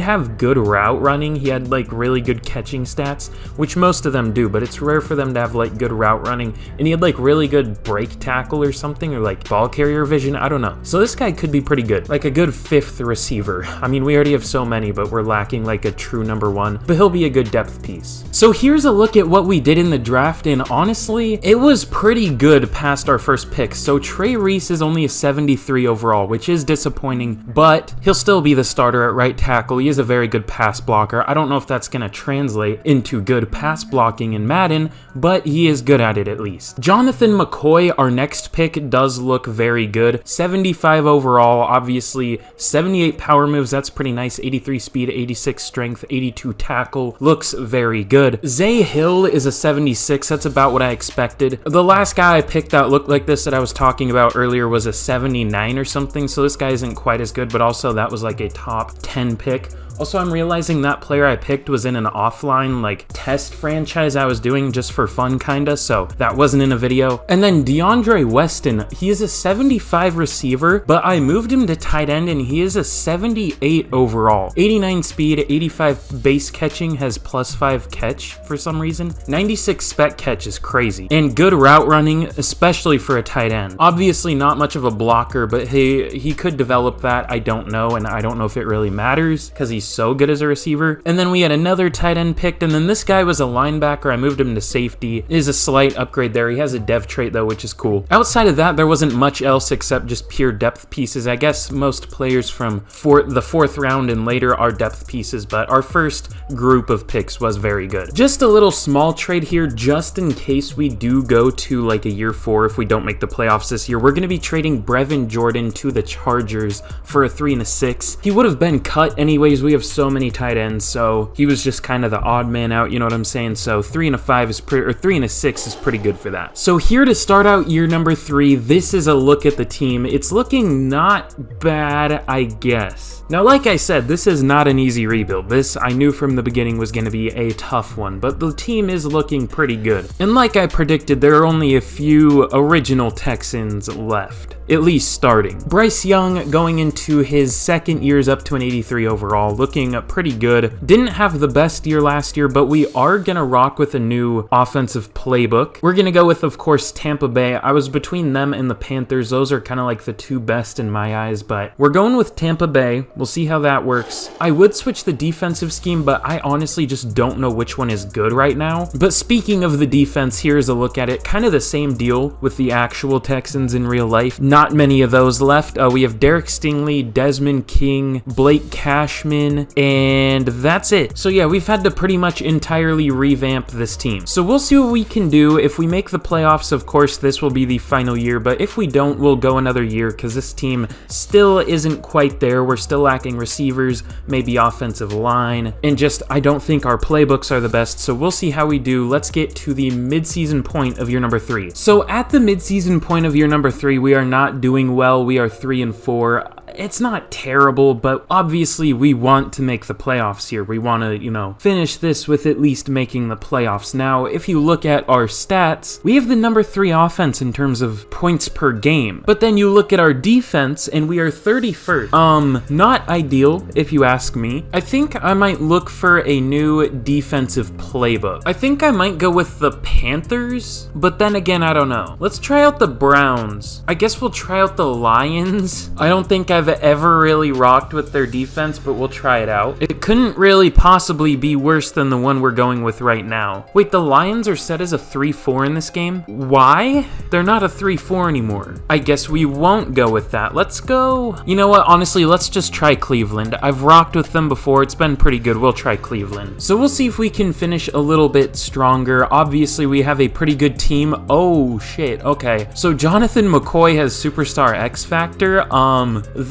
have good route running. He had like really good catching stats, which most of them do, but it's rare for them to have like good route running, and he had like really good break tackle or something, or like ball carrier vision. I don't know. So this guy could could be pretty good. Like a good 5th receiver. I mean, we already have so many, but we're lacking like a true number 1. But he'll be a good depth piece. So here's a look at what we did in the draft, and honestly, it was pretty good past our first pick. So BRYCE is only a 73 overall, which is disappointing, but he'll still be the starter at right tackle. He is a very good pass blocker. I don't know if that's going to translate into good pass blocking in Madden, but he is good at it at least. Jonathan McCoy, our next pick, does look very good. 75 overall, obviously 78 power moves, that's pretty nice. 83 speed, 86 strength, 82 tackle, looks very good. Zay Hill is a 76, that's about what I expected. The last guy I picked that looked like this that I was talking about earlier was a 79 or something, so this guy isn't quite as good, but also that was like a top 10 pick. Also, I'm realizing that player I picked was in an offline, like, test franchise I was doing just for fun, kinda, so that wasn't in a video. And then DeAndre Weston, he is a 75 receiver, but I moved him to tight end, and he is a 78 overall. 89 speed, 85 base catching, has +5 catch for some reason. 96 spec catch is crazy. And good route running, especially for a tight end. Obviously not much of a blocker, but he could develop that, I don't know, and I don't know if it really matters, because he's so good as a receiver. And then we had another tight end picked, and then this guy was a linebacker. I moved him to safety. It is a slight upgrade there. He has a dev trait though, which is cool. Outside of that, there wasn't much else except just pure depth pieces. I guess most players from the 4th round and later are depth pieces, but our first group of picks was very good. Just a little small trade here, just in case we do go to like a year 4 if we don't make the playoffs this year. We're going to be trading Brevin Jordan to the Chargers for a 3 and a 6. He would have been cut anyways. We have so many tight ends, so he was just kind of the odd man out, you know what I'm saying? So 3 and a 5 is pretty, or 3 and a 6 is pretty good for that. So here to start out year number 3, this is a look at the team. It's looking not bad, I guess. Now, like I said, this is not an easy rebuild. This, I knew from the beginning, was going to be a tough one, but the team is looking pretty good. And like I predicted, there are only a few original Texans left, at least starting. Bryce Young, going into his 2nd year, is up to an 83 overall, looking pretty good. Didn't have the best year last year, but we are going to rock with a new offensive playbook. We're going to go with, of course, Tampa Bay. I was between them and the Panthers. Those are kind of like the 2 best in my eyes, but we're going with Tampa Bay. We'll see how that works. I would switch the defensive scheme, but I honestly just don't know which one is good right now. But speaking of the defense, here's a look at it. Kind of the same deal with the actual Texans in real life. Not many of those left. We have Derek Stingley, Desmond King, Blake Cashman, and that's it. So yeah, we've had to pretty much entirely revamp this team. So we'll see what we can do. If we make the playoffs, of course, this will be the final year, but if we don't, we'll go another year because this team still isn't quite there. We're still lacking receivers, maybe offensive line, and just I don't think our playbooks are the best, so we'll see how we do. Let's get to the midseason point of year number 3. So at the midseason point of year number 3, we are not doing well. We are 3 and 4. It's not terrible, but obviously we want to make the playoffs here. We want to, you know, finish this with at least making the playoffs. Now, if you look at our stats, we have the number 3 offense in terms of points per game. But then you look at our defense and we are 31st. Not ideal if you ask me. I think I might look for a new defensive playbook. I think I might go with the Panthers, but then again, I don't know. Let's try out the Browns. I guess we'll try out the Lions. I don't think I've ever really rocked with their defense, but we'll try it out. It couldn't really possibly be worse than the one we're going with right now. Wait, the Lions are set as a 3-4 in this game? Why? They're not a 3-4 anymore. I guess we won't go with that. Let's go. You know what? Honestly, let's just try Cleveland. I've rocked with them before. It's been pretty good. We'll try Cleveland. So we'll see if we can finish a little bit stronger. Obviously, we have a pretty good team. Oh, shit. Okay. So Jonathan McCoy has Superstar X Factor.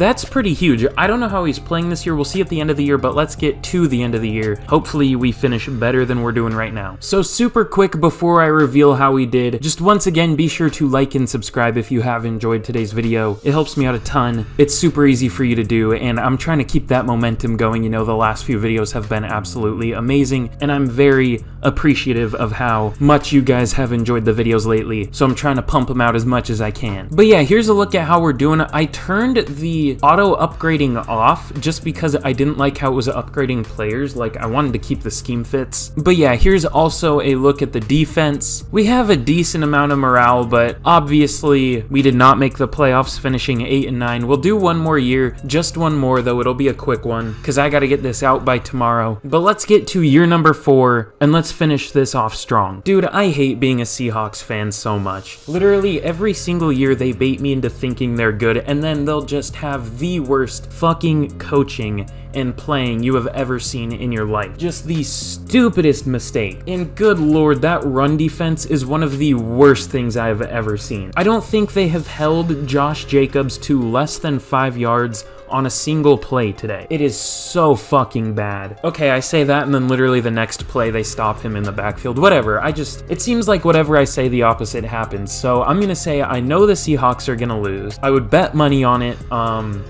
That's pretty huge. I don't know how he's playing this year. We'll see at the end of the year, but let's get to the end of the year. Hopefully we finish better than we're doing right now. So super quick before I reveal how we did, just once again, be sure to like and subscribe if you have enjoyed today's video. It helps me out a ton. It's super easy for you to do, and I'm trying to keep that momentum going. You know, the last few videos have been absolutely amazing, and I'm very appreciative of how much you guys have enjoyed the videos lately, so I'm trying to pump them out as much as I can. But yeah, here's a look at how we're doing. I turned the the auto upgrading off just because I didn't like how it was upgrading players. Like, I wanted to keep the scheme fits. But yeah, here's also a look at the defense. We have a decent amount of morale, but obviously we did not make the playoffs, finishing 8-9. We'll do one more year, just one more though. It'll be a quick one because I got to get this out by tomorrow. But let's get to year number 4 and let's finish this off strong. Dude, I hate being a Seahawks fan so much. Literally every single year they bait me into thinking they're good, and then they'll just have the worst fucking coaching and playing you have ever seen in your life. Just the stupidest mistake. And good lord, that run defense is one of the worst things I have ever seen. I don't think they have held Josh Jacobs to less than 5 yards on a single play today. It is so fucking bad. Okay, I say that and then literally the next play they stop him in the backfield. Whatever, it seems like whatever I say the opposite happens. So I'm gonna say I know the Seahawks are gonna lose. I would bet money on it.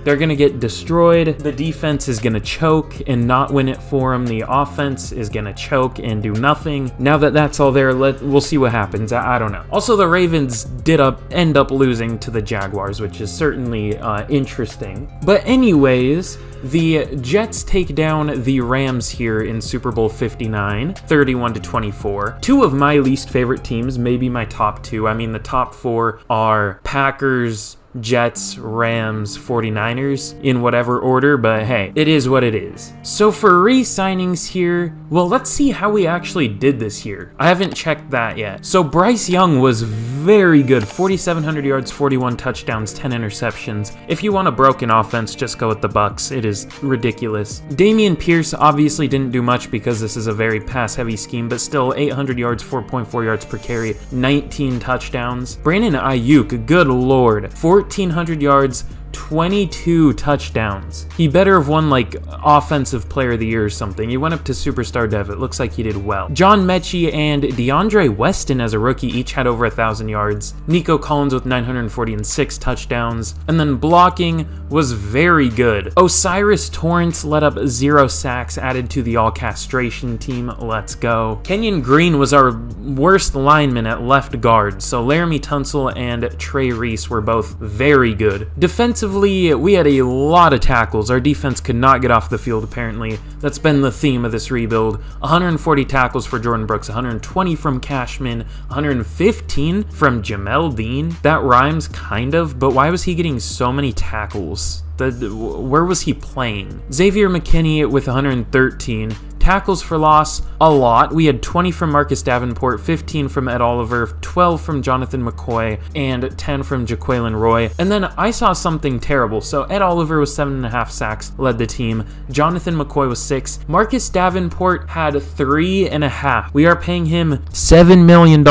They're gonna get destroyed. The defense is gonna choke and not win it for them. The offense is gonna choke and do nothing. Now that that's all there, we'll see what happens. I don't know. Also, the Ravens did end up losing to the Jaguars, which is certainly interesting. But anyways, the Jets take down the Rams here in Super Bowl 59, 31-24. Two of my least favorite teams, maybe my top two. I mean, the top 4 are Packers, Jets, Rams, 49ers, in whatever order, but hey, it is what it is. So for re-signings here, well, let's see how we actually did this year. I haven't checked that yet. So Bryce Young was very good, 4,700 yards, 41 touchdowns, 10 interceptions. If you want a broken offense, just go with the Bucks. It is ridiculous. Dameon Pierce obviously didn't do much because this is a very pass-heavy scheme, but still 800 yards, 4.4 yards per carry, 19 touchdowns. Brandon Ayuk, good lord, 1,400 yards, 22 touchdowns. He better have won like Offensive Player of the Year or something. He went up to Superstar Dev. It looks like he did well. John Mechie and DeAndre Weston as a rookie each had over 1,000 yards. Nico Collins with 946 touchdowns. And then blocking was very good. Osiris Torrance led up 0 sacks, added to the all-castration team. Let's go. Kenyon Green was our worst lineman at left guard, so Laramie Tunsil and Trey Reese were both very good. Defensively, we had a lot of tackles. Our defense could not get off the field, apparently. That's been the theme of this rebuild. 140 tackles for Jordan Brooks, 120 from Cashman, 115 from Jamel Dean. That rhymes, kind of, but why was he getting so many tackles? Where was he playing? Xavier McKinney with 113. Tackles for loss, a lot. We had 20 from Marcus Davenport, 15 from Ed Oliver, 12 from Jonathan McCoy, and 10 from Jaquelin Roy. And then I saw something terrible. So Ed Oliver was 7.5 sacks, led the team. Jonathan McCoy was 6. Marcus Davenport had 3.5. We are paying him $7 million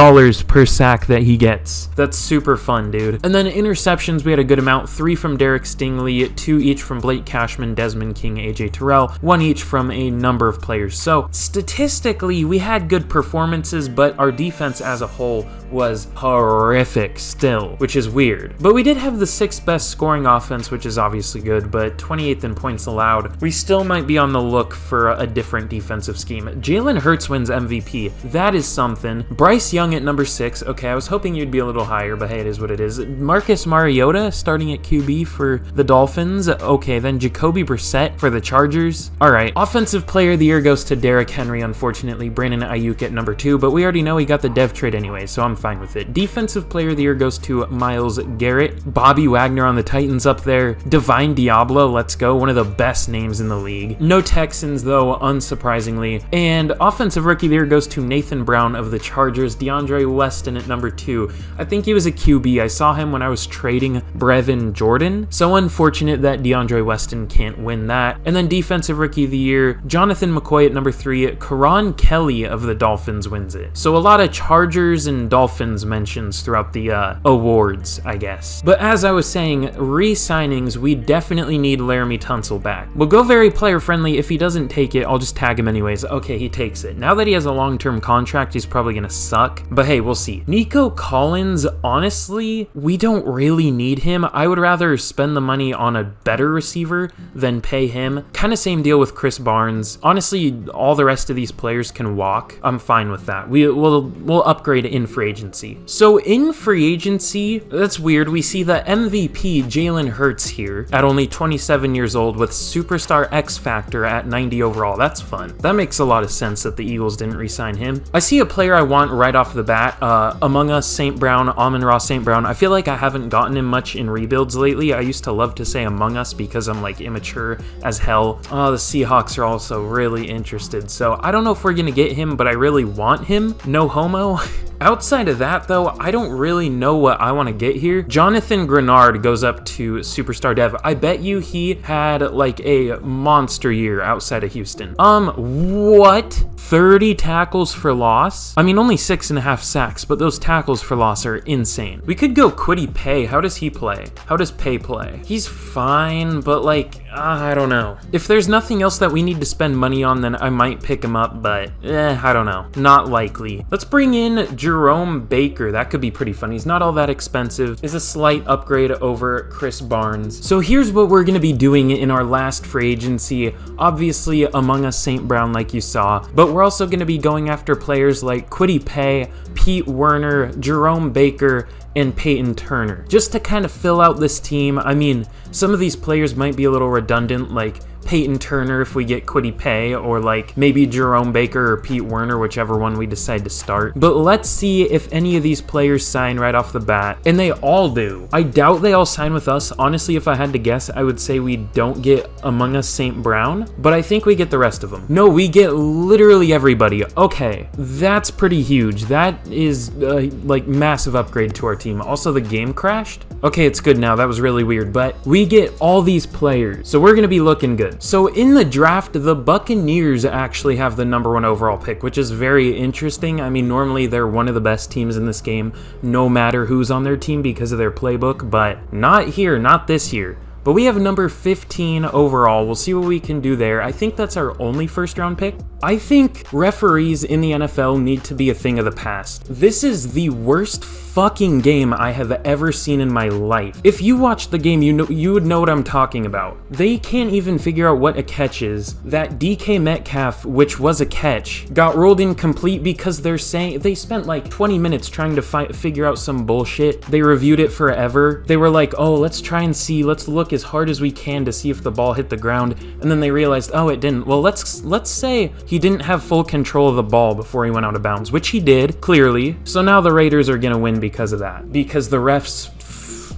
per sack that he gets. That's super fun, dude. And then interceptions, we had a good amount. 3 from Derek Stingley, 2 each from Blake Cashman, Desmond King, AJ Terrell, 1 each from a number of players. So statistically, we had good performances, but our defense as a whole was horrific still, which is weird. But we did have the 6th best scoring offense, which is obviously good, but 28th in points allowed. We still might be on the look for a different defensive scheme. Jalen Hurts wins MVP. That is something. Bryce Young at number 6. Okay, I was hoping you'd be a little higher, but hey, it is what it is. Marcus Mariota starting at QB for the Dolphins. Okay, then Jacoby Brissett for the Chargers. All right, Offensive Player of the Year goes to Derrick Henry, unfortunately. Brandon Ayuk at number 2, but we already know he got the dev trade anyway, so I'm fine with it. Defensive Player of the Year goes to Myles Garrett. Bobby Wagner on the Titans up there. Divine Diablo, let's go. One of the best names in the league. No Texans, though, unsurprisingly. And Offensive Rookie of the Year goes to Nathan Brown of the Chargers. DeAndre Weston at number 2. I think he was a QB. I saw him when I was trading Brevin Jordan. So unfortunate that DeAndre Weston can't win that. And then Defensive Rookie of the Year, Jonathan McCoy at number 3. Karan Kelly of the Dolphins wins it. So a lot of Chargers and Dolphins mentions throughout the awards, I guess. But as I was saying, re-signings, we definitely need Laramie Tunsil back. We'll go very player-friendly. If he doesn't take it, I'll just tag him anyways. Okay, he takes it. Now that he has a long-term contract, he's probably gonna suck. But hey, we'll see. Nico Collins, honestly, we don't really need him. I would rather spend the money on a better receiver than pay him. Kind of same deal with Chris Barnes. Honestly, all the rest of these players can walk, I'm fine with that. We'll upgrade in free agency. So in free agency, that's weird. We see the MVP Jalen Hurts here at only 27 years old with superstar X Factor at 90 overall. That's fun. That makes a lot of sense that the Eagles didn't re-sign him. I see a player I want right off the bat. Among Us St. Brown, Amon-Ra St. Brown. I feel like I haven't gotten him much in rebuilds lately. I used to love to say Among Us because I'm like immature as hell. Oh, the Seahawks are also really interested. So I don't know if we're gonna get him, but I really want him. No homo. Outside of that, though, I don't really know what I want to get here. Jonathan Grenard goes up to Superstar Dev. I bet you he had like a monster year outside of Houston. What? 30 tackles for loss? I mean, only 6.5 sacks, but those tackles for loss are insane. We could go Kwity Paye. How does he play? How does Paye play? He's fine, but like, I don't know. If there's nothing else that we need to spend money on, then I might pick him up, but I don't know. Not likely. Let's bring in Jerome Baker. That could be pretty fun. He's not all that expensive. Is a slight upgrade over Chris Barnes. So here's what we're going to be doing in our last free agency. Obviously, Among Us St. Brown, like you saw, but we're also going to be going after players like Kwity Paye, Pete Werner, Jerome Baker, and Peyton Turner, just to kind of fill out this team. I mean, some of these players might be a little redundant, like Peyton Turner if we get Kwity Paye, or like maybe Jerome Baker or Pete Werner, whichever one we decide to start. But let's see if any of these players sign right off the bat, and they all do. I doubt they all sign with us. Honestly, if I had to guess, I would say we don't get Among Us St. Brown, but I think we get the rest of them. No, we get literally everybody. Okay, that's pretty huge. That is like massive upgrade to our team. Also, the game crashed. Okay, it's good now. That was really weird, but we get all these players, so we're gonna be looking good. So in the draft, the Buccaneers actually have the #1 overall pick, which is very interesting. I mean, normally they're one of the best teams in this game, no matter who's on their team because of their playbook, but not here, not this year. But we have number 15 overall. We'll see what we can do there. I think that's our only first round pick. I think referees in the NFL need to be a thing of the past. This is the worst fucking game I have ever seen in my life. If you watch the game, you would know what I'm talking about. They can't even figure out what a catch is. That DK Metcalf, which was a catch, got ruled incomplete because they're saying they spent like 20 minutes trying to figure out some bullshit. They reviewed it forever. They were like, oh, let's try and see, let's look as hard as we can to see if the ball hit the ground, and then they realized, oh, it didn't. Well, let's say he didn't have full control of the ball before he went out of bounds, which he did, clearly. So now the Raiders are gonna win because of that, because the refs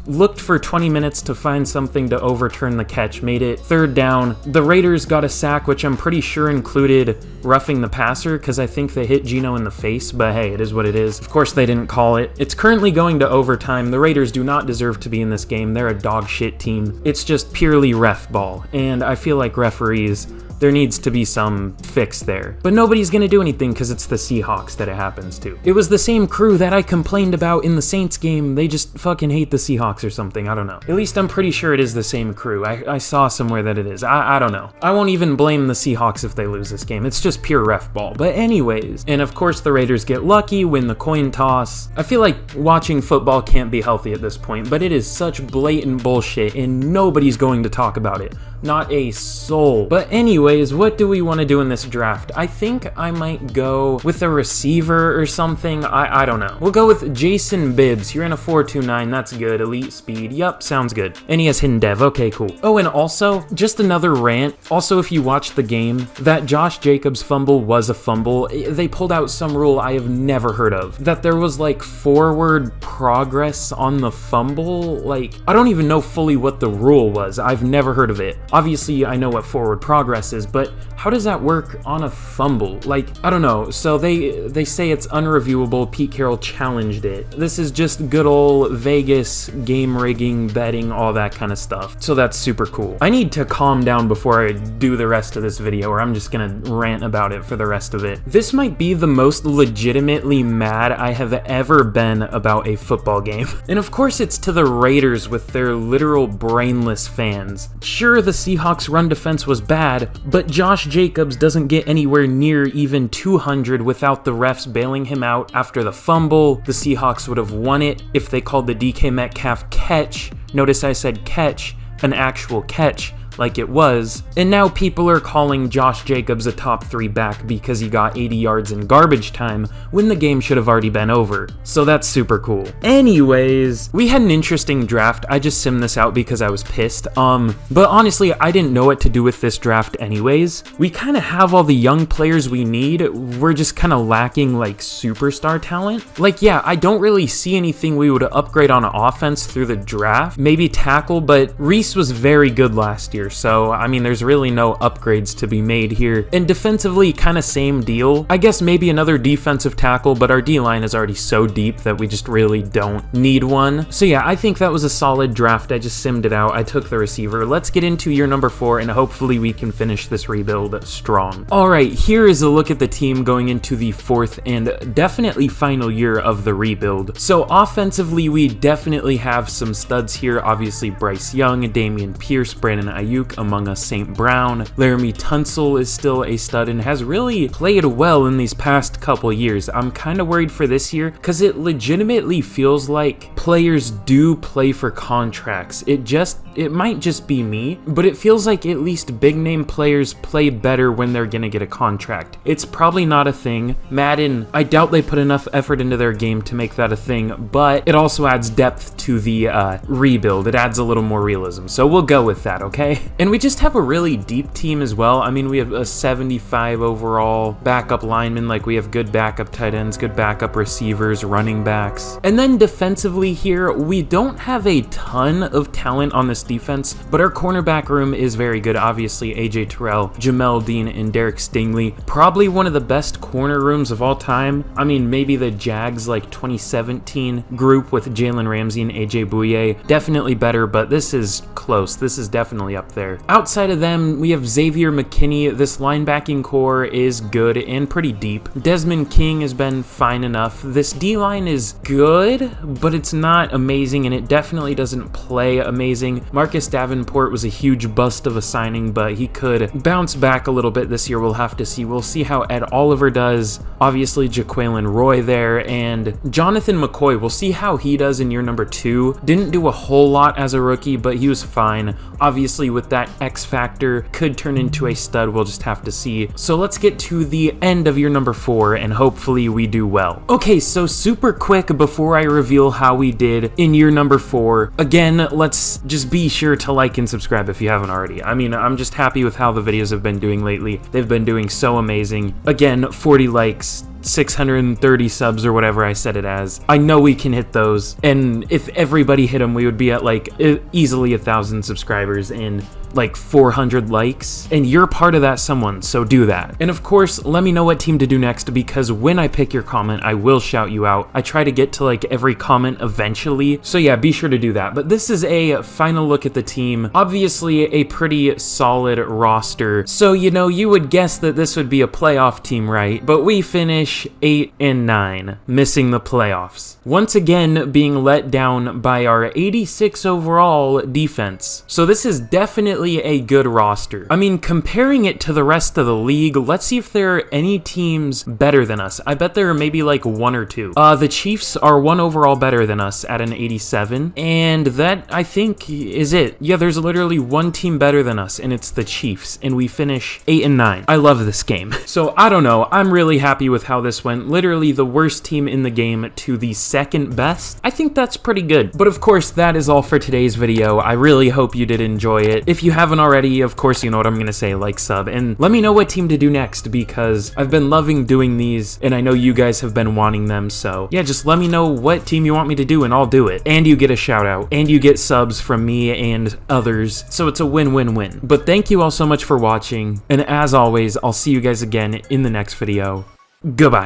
looked for 20 minutes to find something to overturn the catch, made it 3rd down. The Raiders got a sack, which I'm pretty sure included roughing the passer, because I think they hit Geno in the face, but hey, it is what it is. Of course they didn't call it. It's currently going to overtime. The Raiders do not deserve to be in this game. They're a dog shit team. It's just purely ref ball, and I feel like referees, there needs to be some fix there. But nobody's gonna do anything because it's the Seahawks that it happens to. It was the same crew that I complained about in the Saints game. They just fucking hate the Seahawks or something. I don't know. At least I'm pretty sure it is the same crew. I saw somewhere that it is. I don't know. I won't even blame the Seahawks if they lose this game. It's just pure ref ball. But anyways, and of course the Raiders get lucky, win the coin toss. I feel like watching football can't be healthy at this point, but it is such blatant bullshit and nobody's going to talk about it. Not a soul. But anyways, what do we want to do in this draft? I think I might go with a receiver or something. I don't know. We'll go with Jason Bibbs. You're in a 4.29. That's good. Elite speed. Yup, sounds good. And he has hidden dev. Okay, cool. Oh, and also, just another rant. Also, if you watched the game, that Josh Jacobs fumble was a fumble. They pulled out some rule I have never heard of. That there was like forward progress on the fumble. Like, I don't even know fully what the rule was. I've never heard of it. Obviously, I know what forward progress is, but how does that work on a fumble? Like, I don't know. So they say it's unreviewable. Pete Carroll challenged it. This is just good old Vegas game rigging, betting, all that kind of stuff. So that's super cool. I need to calm down before I do the rest of this video, or I'm just gonna rant about it for the rest of it. This might be the most legitimately mad I have ever been about a football game. And of course it's to the Raiders with their literal brainless fans. Sure, the Seahawks run defense was bad, but Josh Jacobs doesn't get anywhere near even 200 without the refs bailing him out after the fumble. The Seahawks would have won it if they called the DK Metcalf catch. Notice I said catch, an actual catch, like it was, and now people are calling Josh Jacobs a top 3 back because he got 80 yards in garbage time when the game should have already been over. So that's super cool. Anyways, we had an interesting draft. I just simmed this out because I was pissed. But honestly, I didn't know what to do with this draft anyways. We kind of have all the young players we need. We're just kind of lacking like superstar talent. Like, yeah, I don't really see anything we would upgrade on offense through the draft. Maybe tackle, but BRYCE was very good last year. So, I mean, there's really no upgrades to be made here. And defensively, kind of same deal. I guess maybe another defensive tackle, but our D-line is already so deep that we just really don't need one. So yeah, I think that was a solid draft. I just simmed it out. I took the receiver. Let's get into year number 4, and hopefully we can finish this rebuild strong. All right, here is a look at the team going into the 4th and definitely final year of the rebuild. So offensively, we definitely have some studs here. Obviously, Bryce Young, Damian Pierce, Brandon Ayuk, among us, St. Brown. Laramie Tunsil is still a stud and has really played well in these past couple years. I'm kind of worried for this year because it legitimately feels like players do play for contracts. It might just be me, but it feels like at least big name players play better when they're gonna get a contract. It's probably not a thing. Madden, I doubt they put enough effort into their game to make that a thing, but it also adds depth to the rebuild. It adds a little more realism, so we'll go with that, okay? And we just have a really deep team as well. I mean, we have a 75 overall backup lineman, like we have good backup tight ends, good backup receivers, running backs. And then defensively here, we don't have a ton of talent on this defense, but our cornerback room is very good. Obviously, AJ Terrell, Jamel Dean, and Derek Stingley. Probably one of the best corner rooms of all time. I mean, maybe the Jags like 2017 group with Jalen Ramsey and AJ Bouye. Definitely better, but this is close. This is definitely up there. Outside of them, we have Xavier McKinney. This linebacking core is good and pretty deep. Desmond King has been fine enough. This D-line is good, but it's not amazing, and it definitely doesn't play amazing. Marcus Davenport was a huge bust of a signing, but he could bounce back a little bit this year. We'll have to see. We'll see how Ed Oliver does. Obviously, Jaquelin Roy there, and Jonathan McCoy. We'll see how he does in year number 2. Didn't do a whole lot as a rookie, but he was fine. Obviously, with that X factor, could turn into a stud. We'll just have to see. So let's get to the end of year number 4, and hopefully we do well. Okay, so super quick before I reveal how we did in year number 4. Again, let's just be sure to like and subscribe if you haven't already. I mean, I'm just happy with how the videos have been doing lately. They've been doing so amazing. Again, 40 likes, 630 subs or whatever I said it as. I know we can hit those, and if everybody hit them, we would be at like easily 1,000 subscribers and like 400 likes, and you're part of that someone, so do that. And of course, let me know what team to do next, because when I pick your comment, I will shout you out. I try to get to like every comment eventually, so yeah, be sure to do that. But this is a final look at the team. Obviously a pretty solid roster, so you know, you would guess that this would be a playoff team, right? But we finish 8-9, missing the playoffs. Once again, being let down by our 86 overall defense. So this is definitely a good roster. I mean, comparing it to the rest of the league, let's see if there are any teams better than us. I bet there are maybe like 1 or 2. The Chiefs are 1 overall better than us at an 87, and that, I think, is it. Yeah, there's literally 1 team better than us, and it's the Chiefs, and we finish 8-9. I love this game. So, I don't know. I'm really happy with how this went. Literally the worst team in the game to the 2nd best. I think that's pretty good. But of course, that is all for today's video. I really hope you did enjoy it. If you haven't already, of course, you know what I'm gonna say, like, sub, and let me know what team to do next, because I've been loving doing these, and I know you guys have been wanting them, so yeah, just let me know what team you want me to do, and I'll do it. And you get a shout out, and you get subs from me and others, so it's a win-win-win. But thank you all so much for watching, and as always, I'll see you guys again in the next video. Goodbye.